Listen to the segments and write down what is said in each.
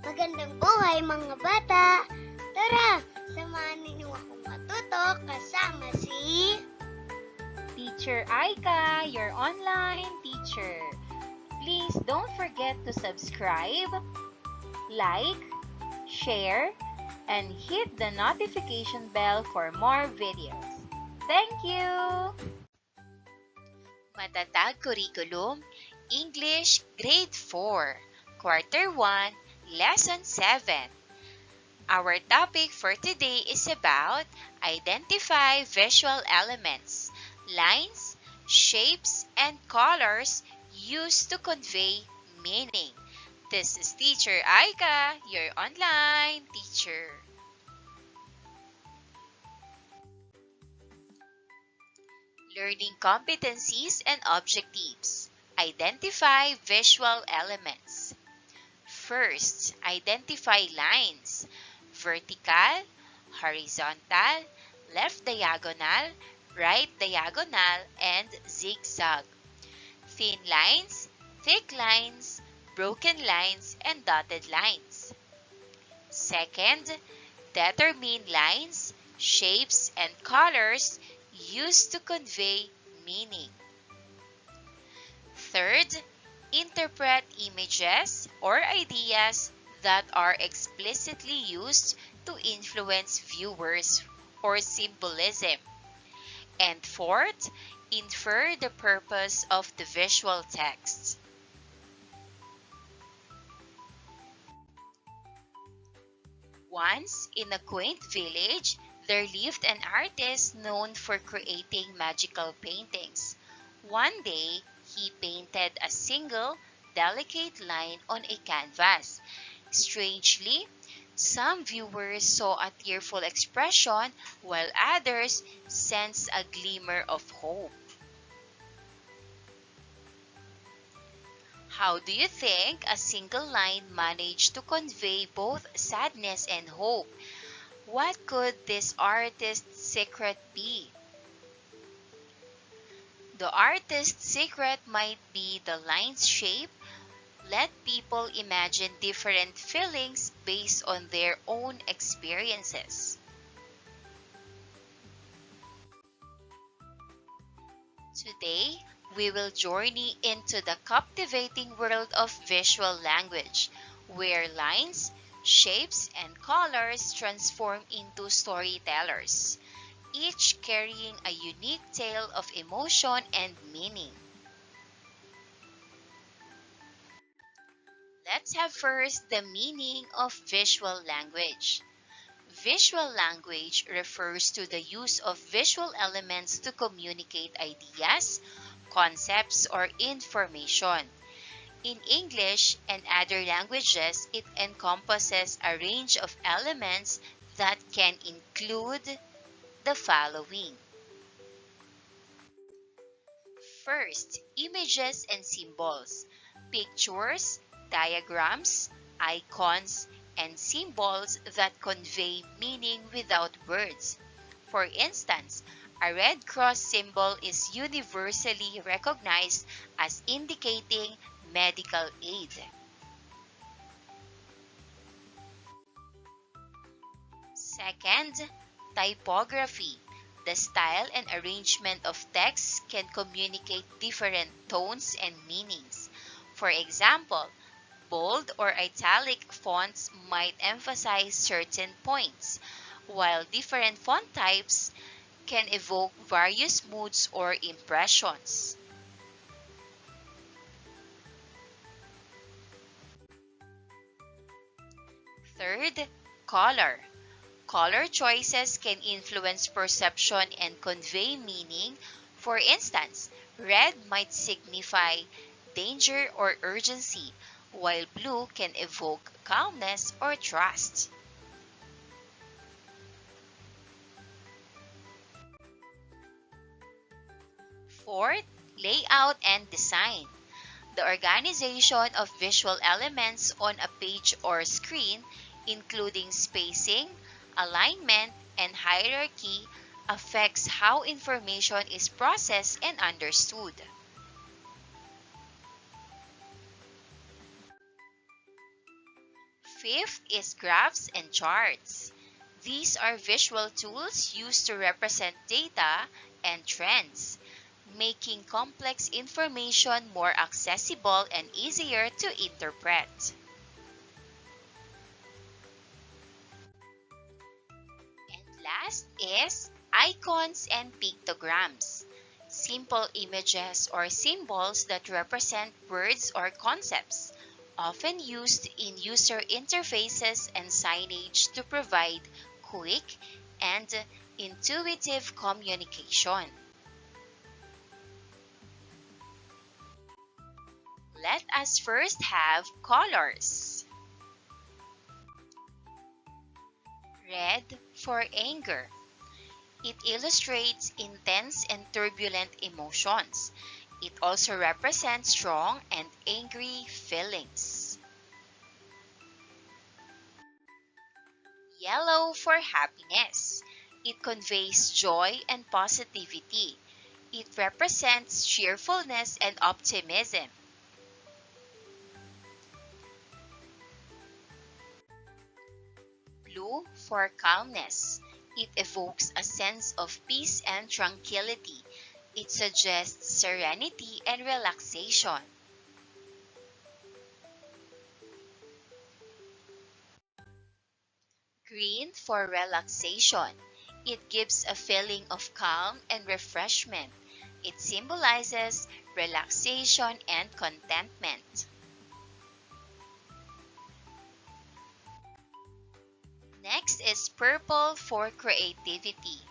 Magandang buhay mga bata! Tara, samahan ninyo akong matuto kasama si Teacher Aika, your online teacher. Please don't forget to subscribe, like, share, and hit the notification bell for more videos. Thank you! Matatag Curriculum, English Grade 4, Quarter 1, Lesson 7. Our topic for today is about identify visual elements, lines, shapes, and colors used to convey meaning. This is Teacher Aika, your online teacher. Learning competencies and objectives. Identify visual elements. First, identify lines. Vertical, horizontal, left diagonal, right diagonal, and zigzag. Thin lines, thick lines, broken lines, and dotted lines. Second, determine lines, shapes, and colors used to convey meaning. Third, interpret images or ideas that are explicitly used to influence viewers or symbolism. And fourth, infer the purpose of the visual text. Once, in a quaint village, there lived an artist known for creating magical paintings. One day, he painted a single, delicate line on a canvas. Strangely, some viewers saw a tearful expression while others sensed a glimmer of hope. How do you think a single line managed to convey both sadness and hope? What could this artist's secret be? The artist's secret might be the line's shape. Let people imagine different feelings based on their own experiences. Today, we will journey into the captivating world of visual language, where lines, shapes, and colors transform into storytellers, each carrying a unique tale of emotion and meaning. Let's have first the meaning of visual language. Visual language refers to the use of visual elements to communicate ideas, concepts, or information. In English and other languages, it encompasses a range of elements that can include the following. First, images and symbols. Pictures, diagrams, icons, and symbols that convey meaning without words. For instance, a Red Cross symbol is universally recognized as indicating medical aid. Second, typography. The style and arrangement of text can communicate different tones and meanings. For example, bold or italic fonts might emphasize certain points, while different font types can evoke various moods or impressions. Third, color. Color choices can influence perception and convey meaning. For instance, red might signify danger or urgency, while blue can evoke calmness or trust. Fourth, layout and design. The organization of visual elements on a page or screen, including spacing, alignment, and hierarchy, affects how information is processed and understood. Fifth is graphs and charts. These are visual tools used to represent data and trends, making complex information more accessible and easier to interpret. And last is icons and pictograms. Simple images or symbols that represent words or concepts, often used in user interfaces and signage to provide quick and intuitive communication. Let us first have colors. Red for anger. It illustrates intense and turbulent emotions. It also represents strong and angry feelings. Yellow for happiness. It conveys joy and positivity. It represents cheerfulness and optimism. Blue for calmness. It evokes a sense of peace and tranquility. It suggests serenity and relaxation. Green for relaxation. It gives a feeling of calm and refreshment. It symbolizes relaxation and contentment. Next is purple for creativity.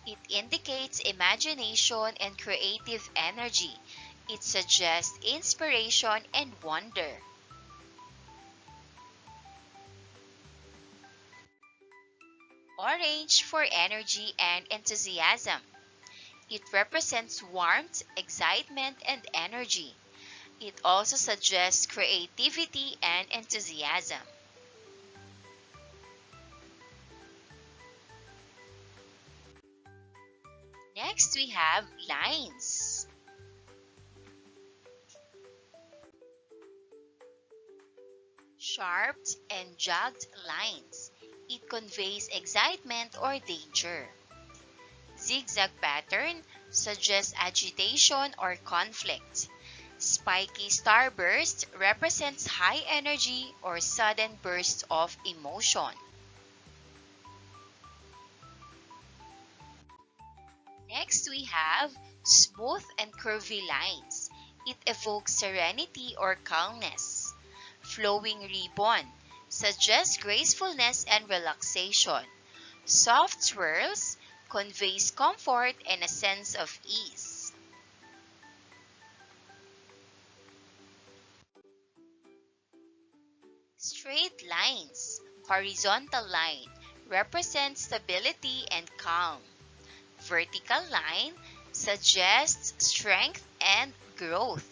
It indicates imagination and creative energy. It suggests inspiration and wonder. Orange for energy and enthusiasm. It represents warmth, excitement, and energy. It also suggests creativity and enthusiasm. Next, we have lines. Sharp and jagged lines. It conveys excitement or danger. Zigzag pattern suggests agitation or conflict. Spiky starburst represents high energy or sudden bursts of emotion. Next, we have smooth and curvy lines. It evokes serenity or calmness. Flowing ribbon suggests gracefulness and relaxation. Soft swirls conveys comfort and a sense of ease. Straight lines, horizontal line, represents stability and calm. Vertical line suggests strength and growth.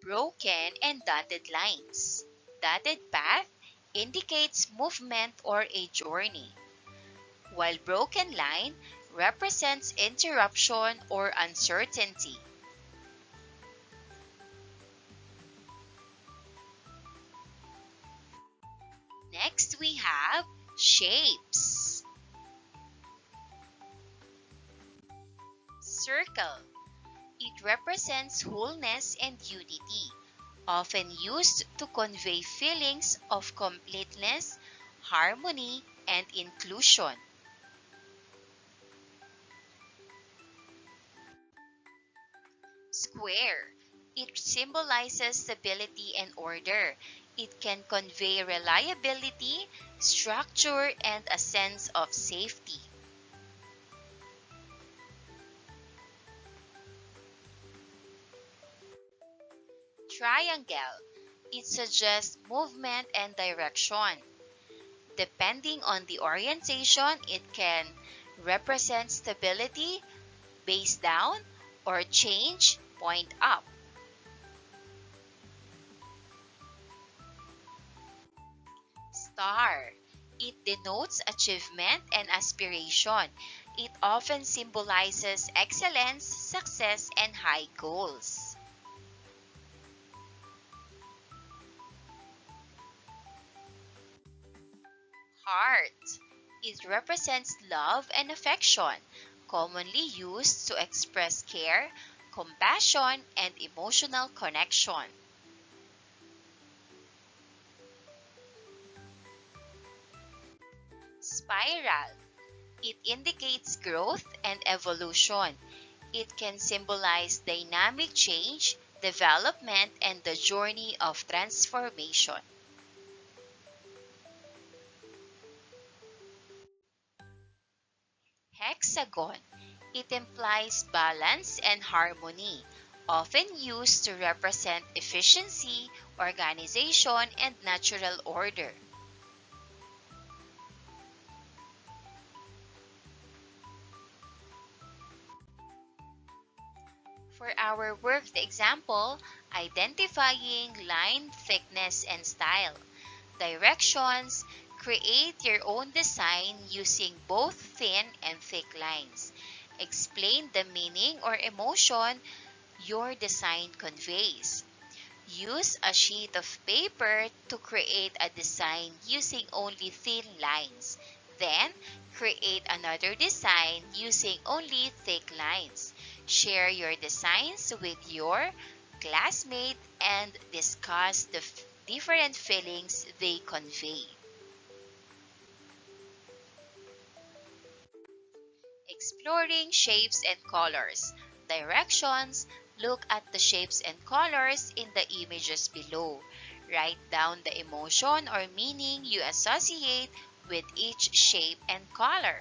Broken and dotted lines. Dotted path indicates movement or a journey, while broken line represents interruption or uncertainty. Next, we have shapes. Circle. It represents wholeness and unity, often used to convey feelings of completeness, harmony, and inclusion. Square. It symbolizes stability and order. It can convey reliability, structure, and a sense of safety. Triangle. It suggests movement and direction. Depending on the orientation, it can represent stability, base down, or change, point up. Star. It denotes achievement and aspiration. It often symbolizes excellence, success, and high goals. Art. It represents love and affection, commonly used to express care, compassion, and emotional connection. Spiral. It indicates growth and evolution. It can symbolize dynamic change, development, and the journey of transformation. Hexagon. It implies balance and harmony, often used to represent efficiency, organization, and natural order. For our worked example, identifying line thickness and style. Directions: create your own design using both thin and thick lines. Explain the meaning or emotion your design conveys. Use a sheet of paper to create a design using only thin lines. Then, create another design using only thick lines. Share your designs with your classmate and discuss the different feelings they convey. Exploring shapes and colors. Directions: look at the shapes and colors in the images below. Write down the emotion or meaning you associate with each shape and color.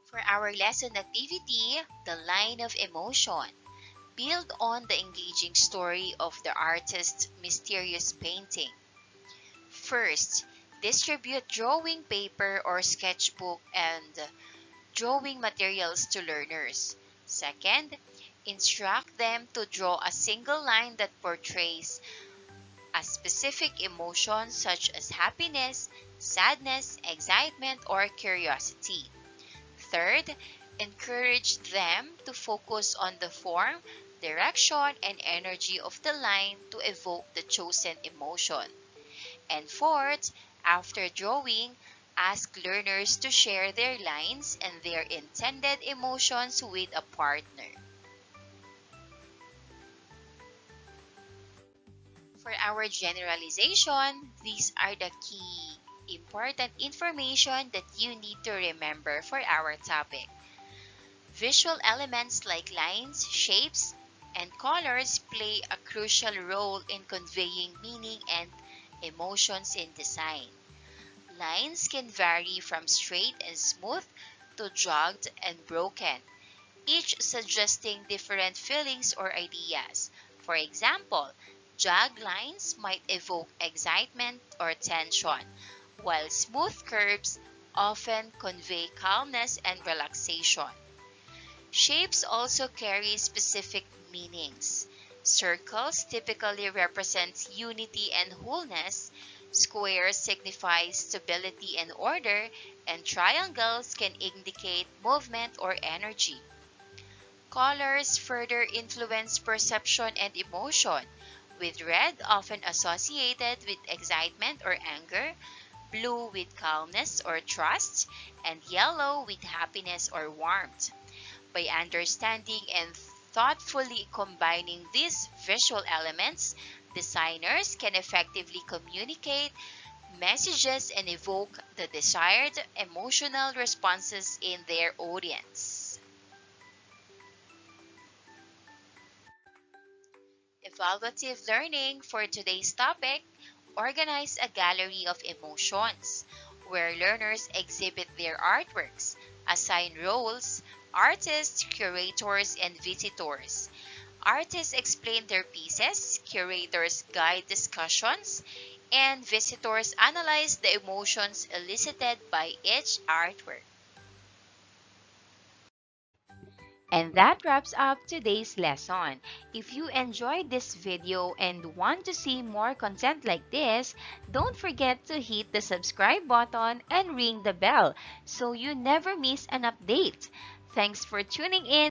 For our lesson activity, the line of emotion. Build on the engaging story of the artist's mysterious painting. First, distribute drawing paper or sketchbook and drawing materials to learners. Second, instruct them to draw a single line that portrays a specific emotion such as happiness, sadness, excitement, or curiosity. Third, encourage them to focus on the form, direction, and energy of the line to evoke the chosen emotion. And fourth, after drawing, ask learners to share their lines and their intended emotions with a partner. For our generalization, these are the key important information that you need to remember for our topic. Visual elements like lines, shapes, and colors play a crucial role in conveying meaning and emotions in design. Lines can vary from straight and smooth to jagged and broken, each suggesting different feelings or ideas. For example, jagged lines might evoke excitement or tension, while smooth curves often convey calmness and relaxation. Shapes also carry specific meanings. Circles typically represent unity and wholeness, squares signify stability and order, and triangles can indicate movement or energy. Colors further influence perception and emotion, with red often associated with excitement or anger, blue with calmness or trust, and yellow with happiness or warmth. By understanding and thoughtfully combining these visual elements, designers can effectively communicate messages and evoke the desired emotional responses in their audience. Evaluative learning for today's topic: organize a gallery of emotions, where learners exhibit their artworks, assign roles: artists, curators, and visitors. Artists explain their pieces, curators guide discussions, and visitors analyze the emotions elicited by each artwork. And that wraps up today's lesson. If you enjoyed this video and want to see more content like this, don't forget to hit the subscribe button and ring the bell so you never miss an update. Thanks for tuning in.